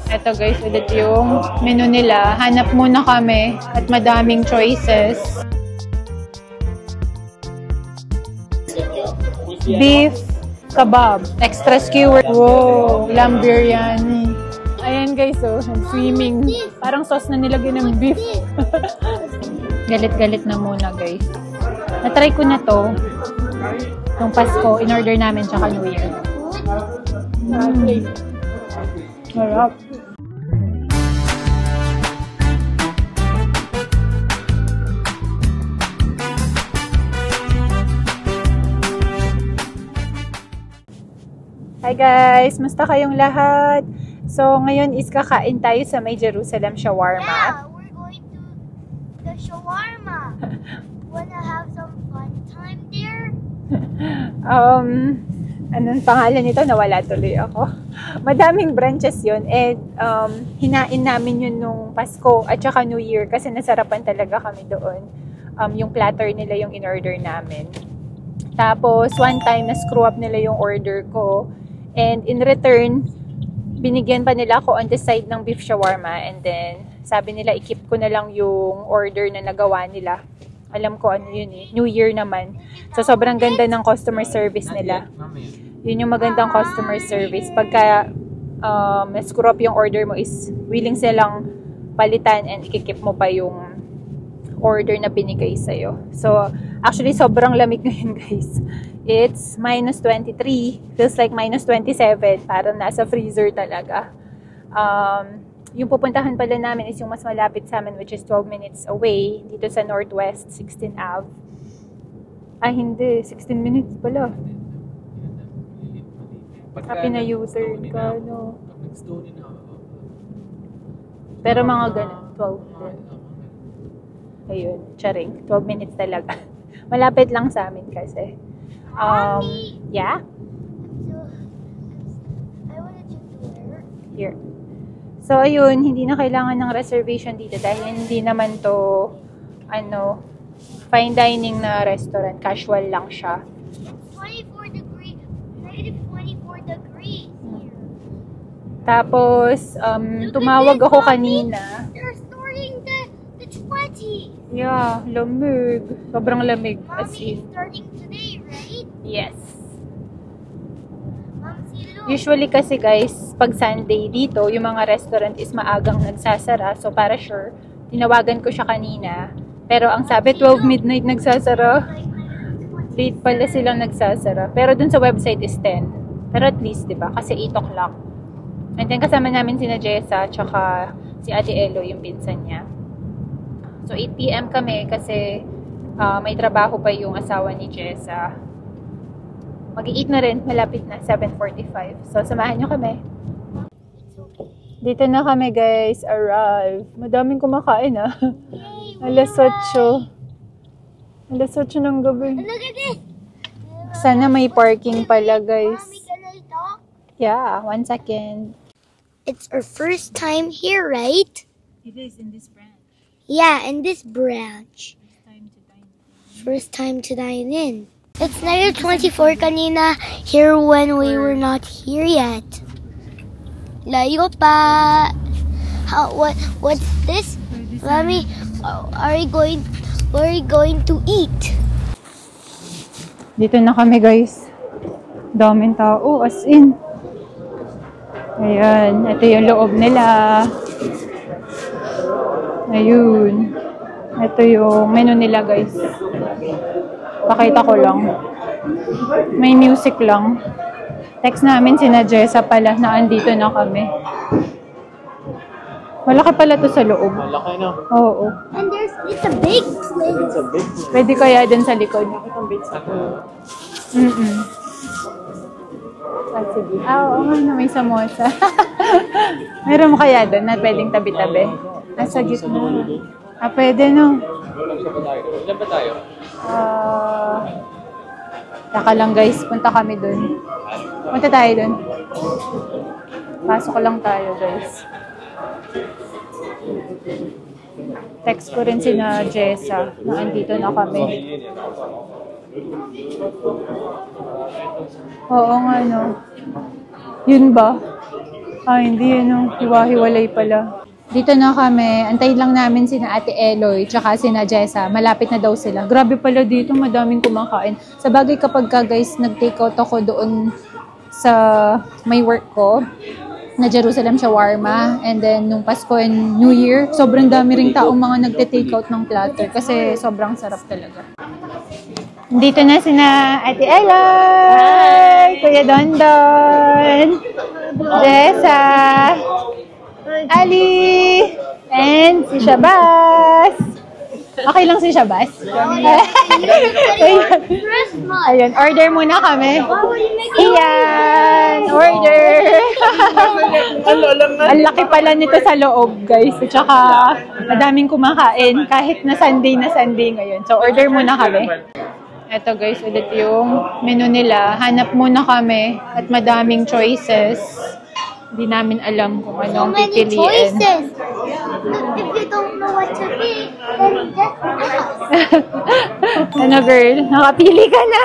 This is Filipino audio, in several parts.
Ito guys, ulit yung menu nila. Hanap muna kami at madaming choices. Beef kebab, extra skewer. Wow, lamb biryani. Ayan guys, oh, swimming. Parang sauce na nilagyan ng beef. Galit-galit na muna guys. Natry ko na to nung Pasko, in-order namin tsaka New Year. Sarap. Hi guys! Musta kayong lahat? So, ngayon is kakain tayo sa May Jerusalem Shawarma. Yeah, we're going to the shawarma. Wanna have some fun time there? Anong pangalan nito? Nawala tuloy ako. Madaming branches yun. And hinain namin yun nung Pasko at saka New Year kasi nasarapan talaga kami doon. Yung platter nila yung in-order namin. Tapos, one time, na-screw up nila yung order ko. And in return, binigyan pa nila ako on the side ng beef shawarma. And then, sabi nila, i-keep ko na lang yung order na nagawa nila. Alam ko ano yun eh. New Year naman. So, sobrang ganda ng customer service nila. Yun yung magandang customer service. Pagka na-screw up yung order mo is willing silang palitan and i-keep mo pa yung order na binigay sa'yo. So, actually, sobrang lamig ngayon, guys. It's minus 23. Feels like minus 27. Parang nasa freezer talaga. Yung pupuntahan pala namin is yung mas malapit sa amin, which is 12 minutes away. Dito sa Northwest, 16 Ave. Ah, hindi. 16 minutes pala. Pina-U-turn ka, no? Pero mga ganun, 12. Ayun, charing. 12 minutes talaga. Malapit lang sa amin kasi. Yeah? I wanted you to wear. Here. So, ayun, hindi na kailangan ng reservation dito dahil hindi naman to, fine dining na restaurant. Casual lang siya. 24 degrees. Negative 24 degrees here. Tapos, tumawag ako kanina. They're starting the 20. Yeah, lamig. Sobrang lamig. As Mommy, in. starting today, right? Yes. Mommy, look. Usually kasi guys, pag Sunday dito, yung mga restaurant is maagang nagsasara. So para sure, tinawagan ko siya kanina. Pero ang sabi, 12 midnight nagsasara. Late pala silang nagsasara. Pero dun sa website is 10. Pero at least, di ba? Kasi 8 o'clock. And then kasama namin sina Jessa, tsaka si Ate Elo, yung pinsan niya. So 8 PM kami kasi may trabaho pa yung asawa ni Jessa. Mag-i-eat na rin, malapit na, 7:45. So, samahan nyo kami. Dito na kami, guys. Arrive. Madaming kumakain, ah. Alas 8. Alas 8 ng gabi. Look at this. Sana may parking pala, guys. Mommy, can I talk? Yeah, 1 second. It's our first time here, right? It is in this branch. Yeah, in this branch. Time to dine. First time to dine in. It's negative 24 kanina here when we were not here yet. Layo pa. What's this? Mommy, where are you going to eat? Dito na kami, guys. Daming tao, as in. Ayan, ito yung loob nila. Ayun. Ito yung menu nila, guys. Pakita ko lang. May music lang. Text namin sina Jessa pala na andito na kami. Malaki pala to sa loob. Malaki na. Oo. And it's a big place. It's a big one. Pwede kaya dun sa likod. Ako. Ah, sige. Oo nga, may samosa. Meron mo kaya dun na pwedeng tabi-tabi? Nasa gitna. Ah, pwede no. Ilan ba tayo? Taka lang guys, punta kami dun. Punta tayo dun. Pasok lang tayo guys. Text ko rin sina Jessa na andito na kami. Oo nga no. Yun ba? Hindi yun. Hiwa-hiwalay pala. Dito na kami. Antayin lang namin sina Ate Eloy tsaka sina Jessa. Malapit na daw sila. Grabe pala dito. Madaming kumakain. Sa bagay kapag guys, nag-take out ako doon sa may work ko na Jerusalem Shawarma. And then, nung Pasko and New Year, sobrang dami ring taong mga nagte-take out ng platter kasi sobrang sarap talaga. Dito na sina Ate Eloy, Kuya Dondon, Jessa, Ali, and si Shabazz. Okay lang si Shabazz? Ayun, order muna kami. Iyan, order. Ang laki pala nito sa loob, guys. At saka, madaming kumakain kahit na Sunday ngayon. So, order muna kami. Ito guys, ulit yung menu nila. Hanap muna kami at madaming choices. Hindi namin alam kung anong pipiliin. Choices. If you don't know what to pick, then just ask. Ano girl? Nakapili ka na.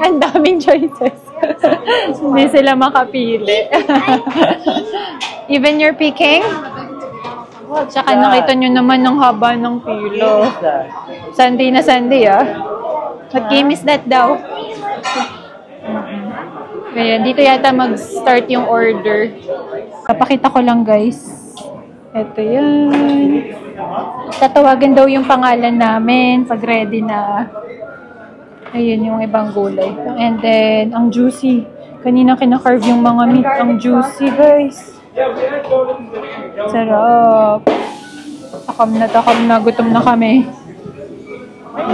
Ang daming choices. Hindi sila makapili. Even you're picking? Tsaka nakita nyo naman ng haba ng pilo. Sunday na Sunday, What game is that daw? Kaya dito yata mag-start yung order. Papakita ko lang, guys. Ito yan. Tatawagan daw yung pangalan namin pag ready na. Ayun yung ibang gulay. And then, ang juicy. Kanina kinakarve yung mga meat. Ang juicy, guys. Sarap. Takam na. Gutom na kami.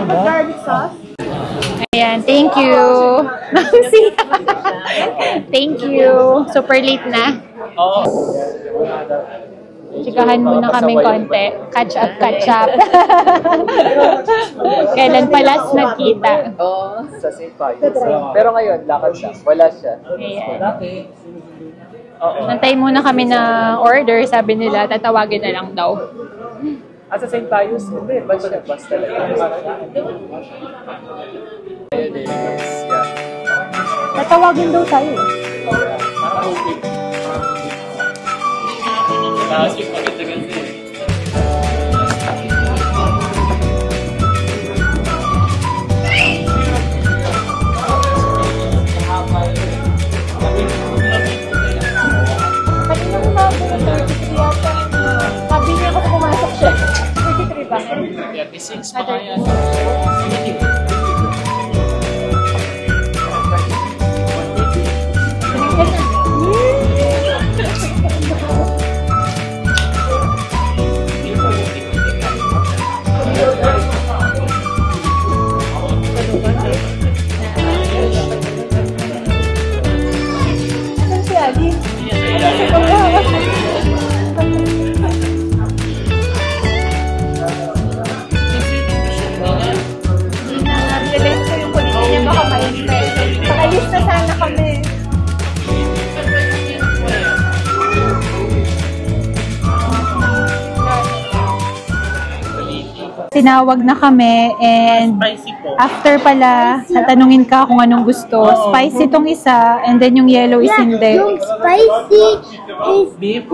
Garlic sauce. Ayan, thank you. Thank you. Super late na. Chikahan muna kaming konti. Catch up. Kailan palas nagkita? Sa St. Pius. Pero ngayon, lakad siya. Wala siya. Ayan. Antayin muna kami na order. Sabi nila, tatawagin na lang daw. Sa St. Pius, hindi. Bus talaga. Tatawagin daw tayo. Kanina umabo na 33 yata. Sabi niya ako pumasok siya. 33 ba? 36 pa kaya. Saan si Ali? Realize ko yung kulit niya baka ma-impress. Pakalis na sana kami. Tinawag na kami and after pala, tatanungin ka kung anong gusto. Spicy itong isa and then yung yellow is hindi. Yung spicy is which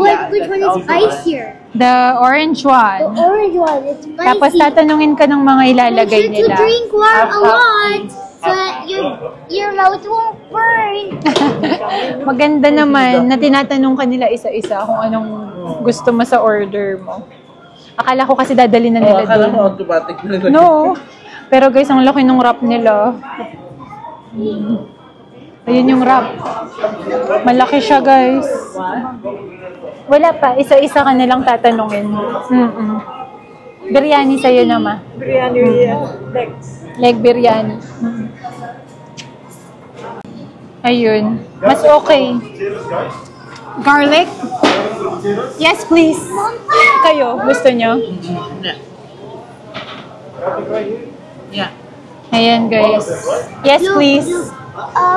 one is spicier? The orange The one. orange one is spicy. Tapos tatanungin ka ng mga ilalagay Make sure nila. to drink water a lot so that your mouth won't burn. Maganda naman na tinatanong ka nila isa-isa kung anong gusto mo sa order mo. Akala ko kasi dadali na nila doon. automatic na. No. Pero guys, ang laki ng wrap nila. Ayun yung wrap. Malaki siya, guys. Wala pa. Isa-isa ka nilang tatanungin. Biryani sa'yo naman. Biryani, legs. Leg biryani. Ayun. Mas okay. Garlic? Yes, please. Kayo, gusto nyo? Yeah. Ayan, guys. Yes, please.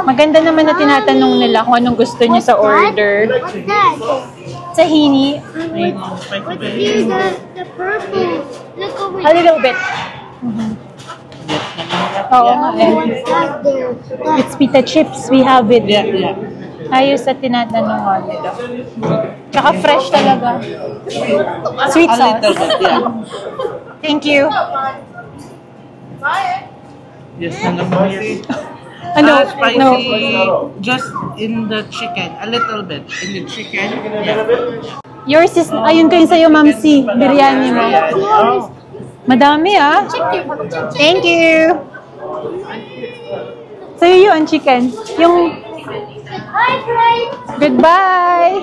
Maganda naman na tinatanong nila kung anong gusto nyo sa order. What's that? Tahini. What's here? The purple. Look over A little bit. Oo nga eh. What's that there? It's pita chips. We have it. Yeah. Ayos at tinatanungan nila. Tsaka fresh talaga. Sweet sauce. Thank you. Yes, spicy. Ano? Spicy, No. just in the chicken. A little bit in the chicken. Yeah. Yours is, ayun kayo sa'yo, Ma'am C. Biryani mo. Oh. Madami ah. Thank you. Sa'yo yun, chicken. Yung, goodbye.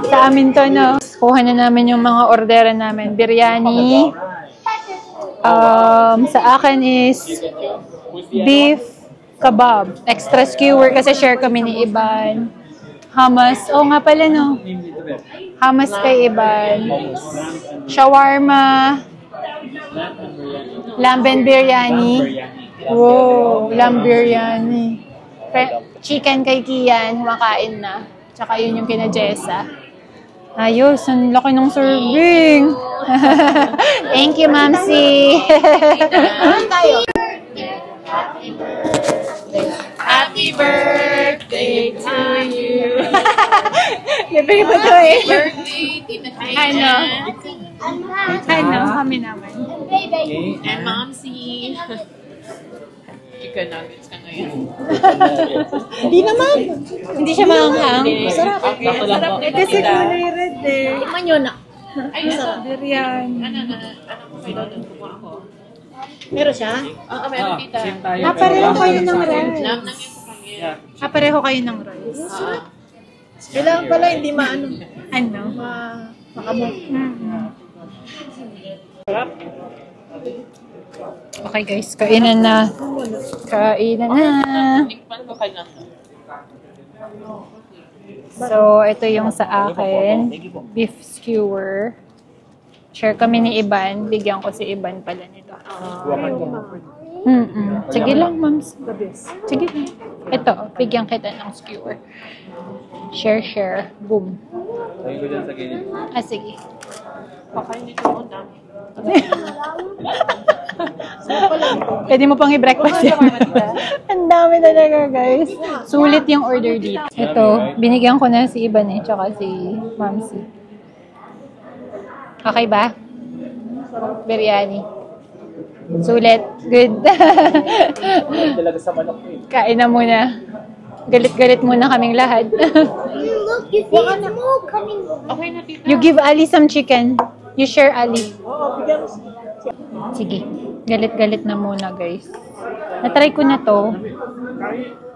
Sa amin to, no? Kuha na namin yung mga orderan namin. Biryani. Sa akin is beef kebab. Extra skewer kasi share kami ni Iban. Hummus. Oo nga pala, no? Hummus kay Iban. Shawarma. Lamb and biryani. Wow, lamb biryani. Chicken kay Kian, makain na. Tsaka yun yung kina Jessa. Ayos, ang laki ng serving. Thank you, Mamsi. Happy birthday to you. Libre ba ito eh? Ano? Ano? Kami naman. And Momsy. Chicken nuggets ka ngayon. Hindi naman. Hindi siya maanghang. Sarap. Sarap. Kasi kulay red eh. Tikman nyo na. Ay, sarap. Biryani. Ano ko may doon? Kumuha ako. Meron siya? Oo, meron tita. Pareho kayo ng rice. Lam lang yun sa kanya. Pareho kayo ng rice. Kailangan pala hindi maano. Ano? Makamok. Okay guys, kainan na. Kainan na. Tikman ko kayo lang. So, ito yung sa akin. Beef skewer. Share kami ni Iban. Bigyan ko si Iban pala nito. Sige lang, Mams. Sige lang. Ito, bigyan kita ng skewer. Share. Boom. Lagay ko dyan sa gilid. Sige. Pakain nito mo, dami. Pwede mo pang i-breakfast yan. Ang dami talaga, guys. Sulit yung order dito. Ito, binigyan ko na si Iban tsaka si Mamsi. Okay ba? Biryani. Sulit. Good. Talaga sa manok ko eh. Kain na muna. Galit-galit muna kaming lahat. Look, you see smoke coming. Okay na, tita. You give Ali some chicken. You share Ali. Oo, bigyan mo. Sige. Galit-galit na muna, guys. Natry ko na to.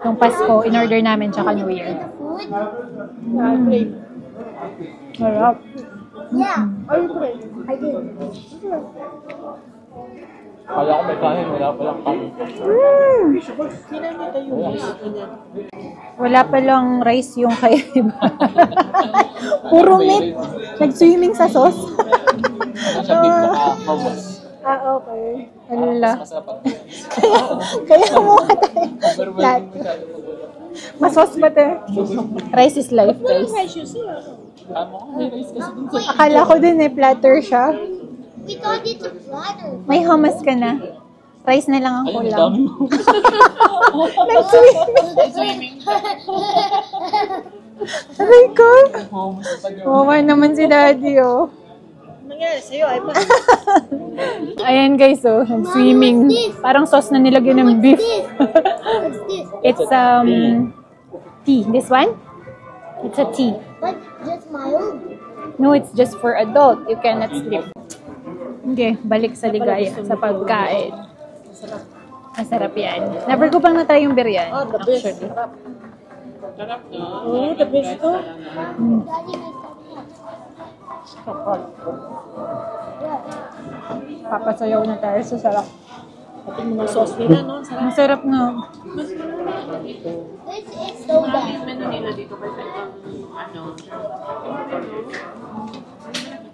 Nung Pasko, in-order namin tsaka New Year. Food? Sarap. Yeah. I did. Kala ko may kanin, wala palang kanin. Wala palang rice yung kay iba. Puro meat. Nag-swimming sa sauce. Sa big hummus. Okay. Ala. Masarap ang Kaya mo tayo. Lahat. Masos ba ito? Rice is life, guys. Tama ko, may rice kasi dun sa Akala ko din platter siya. We thought it's a platter. May hummus ka na. Rice na lang ang Ay, ang kulang. dami mo. Nag-swimming. Aray ko. Hummus pa yun. Wawa naman si Daddy, oh. Nangyari sa'yo, ay pa. Ayan guys, oh. Nag-swimming. Parang sauce na nilagyan ng beef. What's this? It's tea. This one? It's a tea. But just mild. No, it's just for adult. You cannot sleep. Okay, balik sa ligaya, sa pagkain. Masarap yan. Never ko pang na-try yung biryani. Oh, the best. Actually. Oo, the best to. Daddy makes Papasayaw na tayo sa sarap. Pati mga sauce nila, no? Sarap. Masarap nga. It's soda. Yung menu nila dito kasi ano,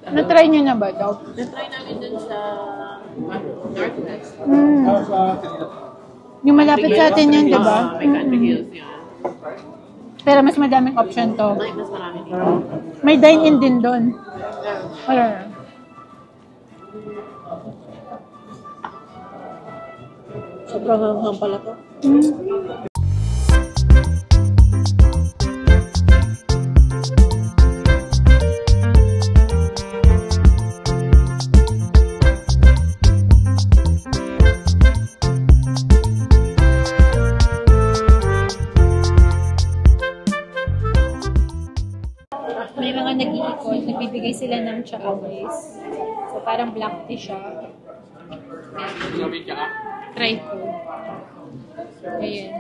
Na-try nyo na ba daw? na-try namin dun sa Northwest. Yung malapit sa atin yan, di ba? May Country Hills yun. Pero mas madaming option to. Ay, mas marami dito. May dine-in din doon. Wala. Sobrang hanghang pala to. May mga nag-iikot, nagbibigay sila ng tsaka guys. So parang black tea siya. Try ko. Ayan.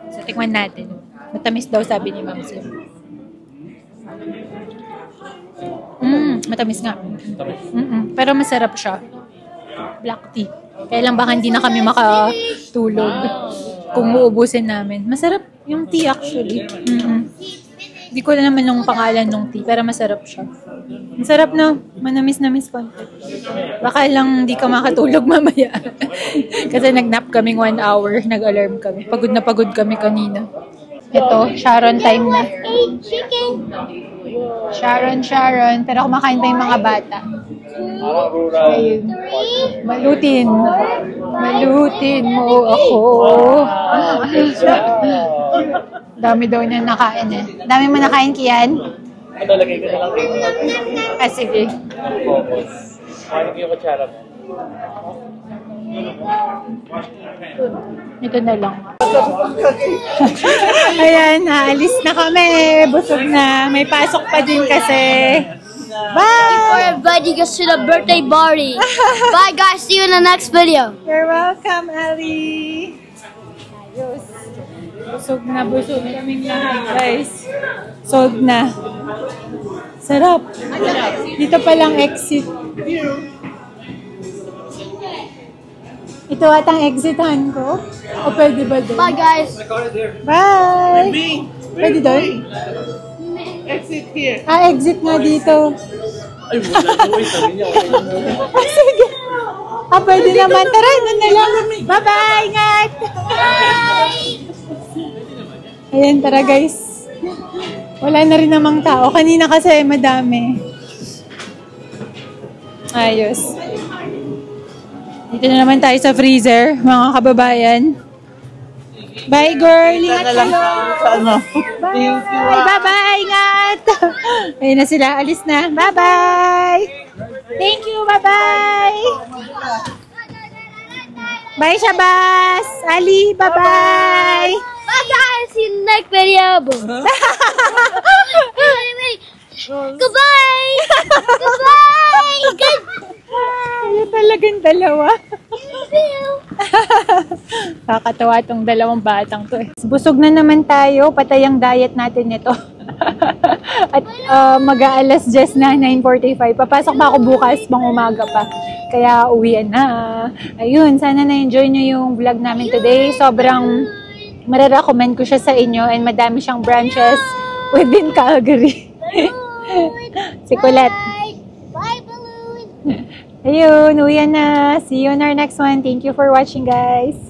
So tikman natin. Matamis daw sabi ni Ma'am Sim. Matamis nga. Pero masarap siya. Black tea. Kaya lang baka hindi na kami makatulog kung uubusin namin. Masarap yung tea actually. Hindi ko alam naman yung pangalan ng tea, pero masarap siya. Masarap na. Manamis-namis konti. Baka lang hindi ka makatulog mamaya. Kasi nag-nap kaming 1 hour. Nag-alarm kami. Pagod na pagod kami kanina. Ito, Sharon time na. Sharon. Pero kumakain pa yung mga bata. Ayun. Malutin mo ako. Dami daw niya nakain eh. Dami mo nakain, Kian? Ano, lagay ko na lang kayo. Sige. Focus. Ano yung kutsara mo? Ito na lang. Ayan, naalis na kami. Busog na. May pasok pa din kasi. Bye! For inviting us to the birthday party. Bye guys, see you in the next video. You're welcome, Ali. Ayos. Busog kaming lahat, guys. Sold na. Sarap. Dito palang exit. Ito atang exitan ko. O pwede ba doon? Bye guys. Bye! Pwede doon? Exit here. Exit nga dito. Ay, wala na. Wait, sabi niya. Sige. Pwede naman. Tara, nun na lang. Bye-bye, ingat! Ayan, tara guys. Wala na rin namang tao. Kanina kasi madami. Ayos. Dito na naman tayo sa freezer, mga kababayan. Bye, girl! Ingat kayo! Bye! Bye-bye! Ingat! Ayun na sila. Alis na. Bye-bye! Thank you! Bye-bye! Bye, Shabas! Ali! Bye-bye! Bye guys, see you in the next video. Goodbye! Goodbye! Ayun talagang dalawa. Kakatawa tong dalawang batang to eh. Busog na naman tayo. Patay ang diet natin nito. At mag-aalas 10 na, 9:45. Papasok pa ako bukas, pang umaga pa. Kaya uwian na. Ayun, sana na-enjoy nyo yung vlog namin today. Sobrang marirecommend ko siya sa inyo and madami siyang branches within Calgary. Si Colette. Bye balloon. Ayun, uwian na. See you in our next one. Thank you for watching, guys.